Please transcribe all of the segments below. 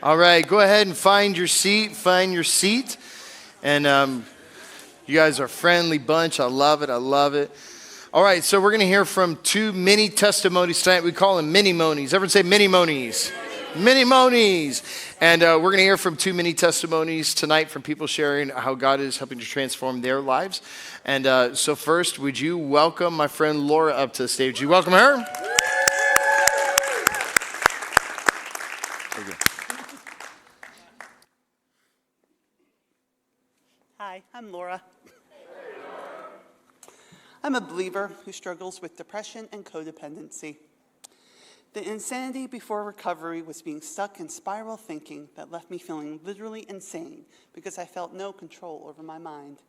All right, go ahead and find your seat. And you guys are a friendly bunch. I love it. All right, so we're going to hear from two mini testimonies tonight. We call them mini-monies. Everyone say mini-monies. Mini-monies. And we're going to hear from two mini testimonies tonight from people sharing how God is helping to transform their lives. And so first, would you welcome my friend Laura up to the stage? Would you welcome her? Hi, I'm Laura. I'm a believer who struggles with depression and codependency. The insanity before recovery was being stuck in spiral thinking that left me feeling literally insane because I felt no control over my mind.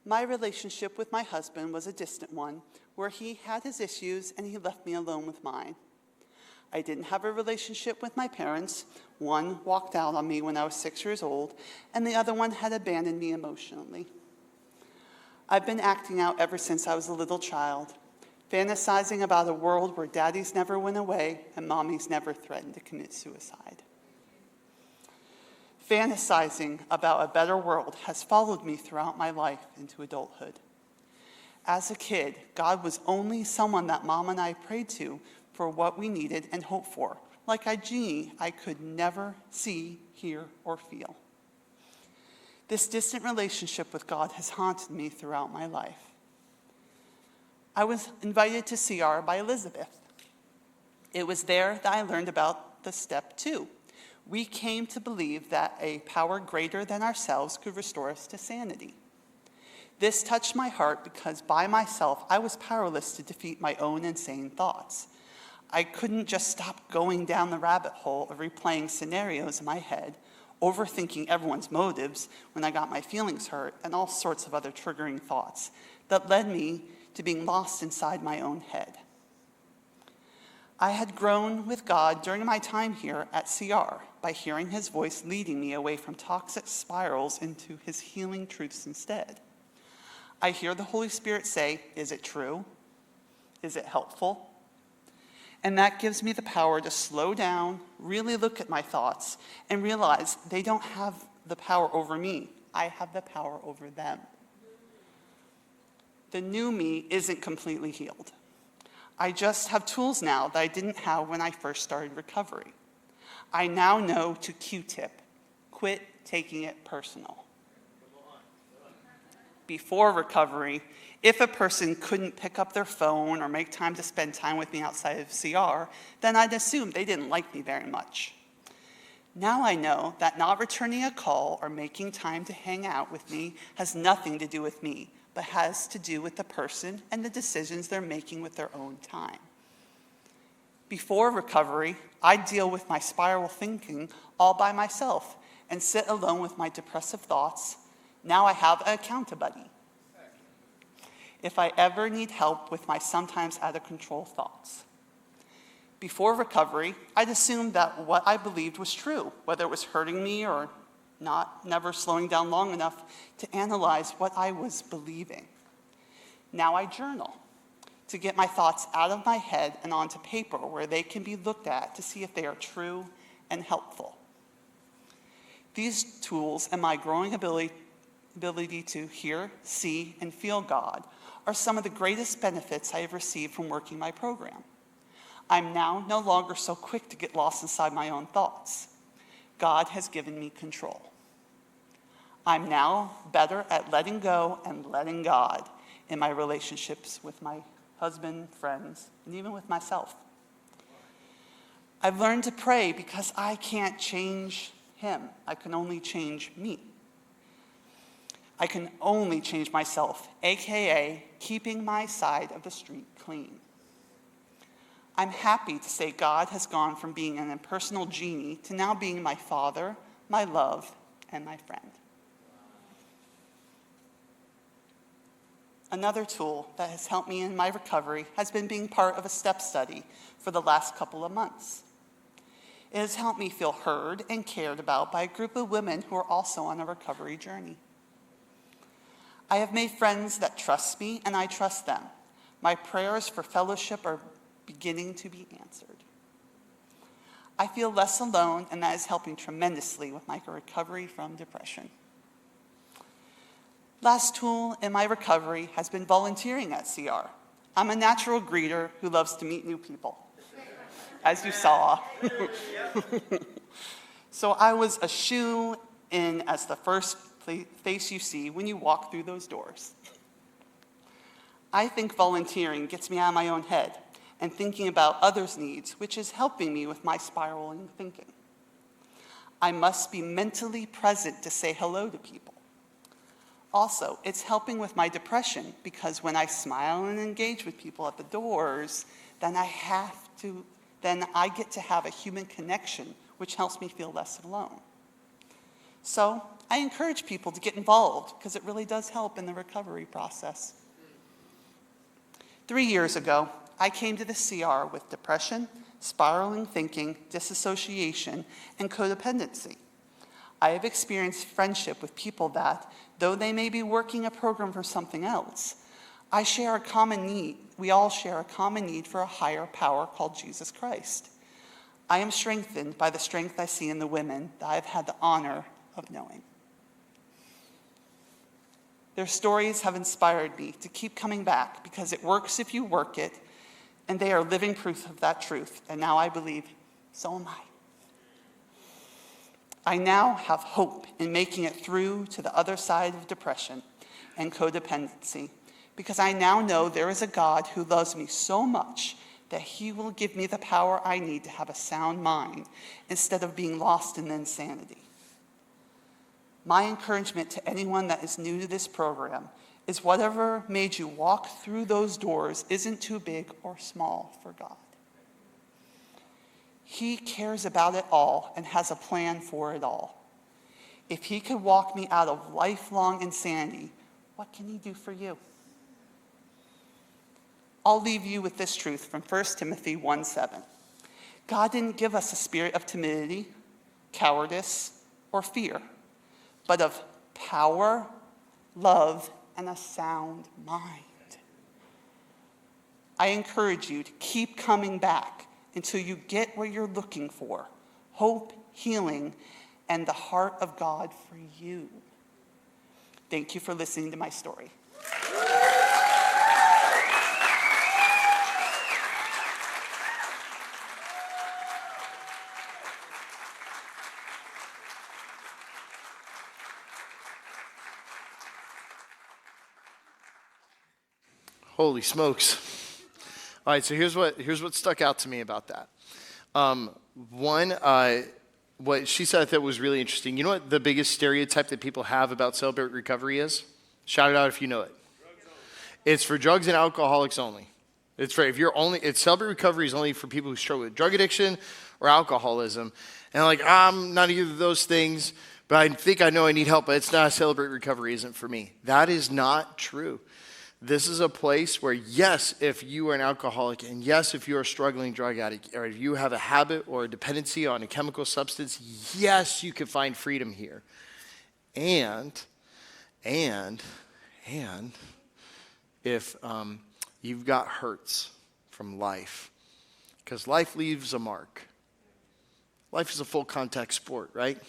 My relationship with my husband was a distant one, where he had his issues and he left me alone with mine. I didn't have a relationship with my parents. One walked out on me when I was 6 years old, and the other one had abandoned me emotionally. I've been acting out ever since I was a little child, fantasizing about a world where daddies never went away and mommies never threatened to commit suicide. Fantasizing about a better world has followed me throughout my life into adulthood. As a kid, God was only someone that Mom and I prayed to for what we needed and hoped for, like a genie I could never see, hear, or feel. This distant relationship with God has haunted me throughout my life. I was invited to CR by Elizabeth. It was there that I learned about the step 2. We came to believe that a power greater than ourselves could restore us to sanity. This touched my heart because by myself, I was powerless to defeat my own insane thoughts. I couldn't just stop going down the rabbit hole of replaying scenarios in my head, overthinking everyone's motives when I got my feelings hurt, and all sorts of other triggering thoughts that led me to being lost inside my own head. I had grown with God during my time here at CR by hearing his voice leading me away from toxic spirals into his healing truths instead. I hear the Holy Spirit say, "Is it true? Is it helpful?" And that gives me the power to slow down, really look at my thoughts, and realize they don't have the power over me. I have the power over them. The new me isn't completely healed. I just have tools now that I didn't have when I first started recovery. I now know to Q-tip, quit taking it personal. Before recovery, if a person couldn't pick up their phone or make time to spend time with me outside of CR, then I'd assume they didn't like me very much. Now I know that not returning a call or making time to hang out with me has nothing to do with me, but has to do with the person and the decisions they're making with their own time. Before recovery, I'd deal with my spiral thinking all by myself and sit alone with my depressive thoughts. Now I have an account buddy. If I ever need help with my sometimes out-of-control thoughts. Before recovery, I'd assumed that what I believed was true, whether it was hurting me or not, never slowing down long enough to analyze what I was believing. Now I journal to get my thoughts out of my head and onto paper where they can be looked at to see if they are true and helpful. These tools and my growing ability to hear, see, and feel God are some of the greatest benefits I have received from working my program. I'm now no longer so quick to get lost inside my own thoughts. God has given me control. I'm now better at letting go and letting God in my relationships with my husband, friends, and even with myself. I've learned to pray because I can't change him. I can only change me. I can only change myself, aka keeping my side of the street clean. I'm happy to say God has gone from being an impersonal genie to now being my father, my love, and my friend. Another tool that has helped me in my recovery has been being part of a step study for the last couple of months. It has helped me feel heard and cared about by a group of women who are also on a recovery journey. I have made friends that trust me, and I trust them. My prayers for fellowship are beginning to be answered. I feel less alone, and that is helping tremendously with my recovery from depression. Last tool in my recovery has been volunteering at CR. I'm a natural greeter who loves to meet new people, as you saw. So I was a shoe-in as the first face you see when you walk through those doors. I think volunteering gets me out of my own head and thinking about others' needs, which is helping me with my spiraling thinking. I must be mentally present to say hello to people. Also, it's helping with my depression because when I smile and engage with people at the doors, then I get to have a human connection, which helps me feel less alone. So I encourage people to get involved because it really does help in the recovery process. 3 years ago, I came to the CR with depression, spiraling thinking, disassociation, and codependency. I have experienced friendship with people that, though they may be working a program for something else, we all share a common need for a higher power called Jesus Christ. I am strengthened by the strength I see in the women that I've had the honor of knowing. Their stories have inspired me to keep coming back because it works if you work it, and they are living proof of that truth, and now I believe, so am I. I now have hope in making it through to the other side of depression and codependency because I now know there is a God who loves me so much that he will give me the power I need to have a sound mind instead of being lost in insanity. My encouragement to anyone that is new to this program is whatever made you walk through those doors isn't too big or small for God. He cares about it all and has a plan for it all. If he could walk me out of lifelong insanity, what can he do for you? I'll leave you with this truth from 1 Timothy 1:7. God didn't give us a spirit of timidity, cowardice, or fear, but of power, love, and a sound mind. I encourage you to keep coming back until you get what you're looking for: hope, healing, and the heart of God for you. Thank you for listening to my story. Holy smokes. All right, so here's what stuck out to me about that. What she said I thought was really interesting. You know what the biggest stereotype that people have about Celebrate Recovery is? Shout it out if you know it. It's for drugs and alcoholics only. Celebrate Recovery is only for people who struggle with drug addiction or alcoholism. And I'm not either of those things, but I think I know I need help, but it's not. Celebrate Recovery isn't for me. That is not true. This is a place where, yes, if you are an alcoholic, and yes, if you are a struggling drug addict, or if you have a habit or a dependency on a chemical substance, yes, you can find freedom here. And if you've got hurts from life, because life leaves a mark. Life is a full contact sport, right?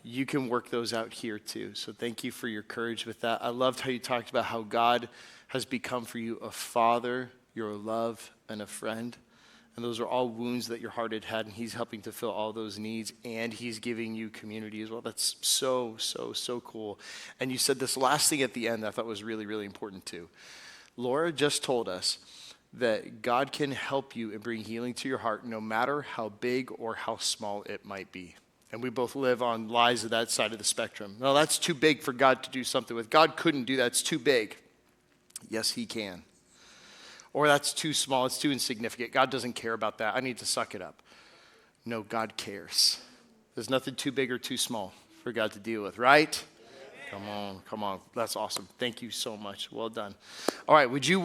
You can work those out here too. So thank you for your courage with that. I loved how you talked about how God has become for you a father, your love, and a friend. And those are all wounds that your heart had had, and he's helping to fill all those needs, and he's giving you community as well. That's so, so, so cool. And you said this last thing at the end that I thought was really, really important too. Laura just told us that God can help you and bring healing to your heart no matter how big or how small it might be. And we both live on lies of that side of the spectrum. No, that's too big for God to do something with. God couldn't do that. It's too big. Yes, he can. Or that's too small. It's too insignificant. God doesn't care about that. I need to suck it up. No, God cares. There's nothing too big or too small for God to deal with, right? Come on. That's awesome. Thank you so much. Well done. All right, would you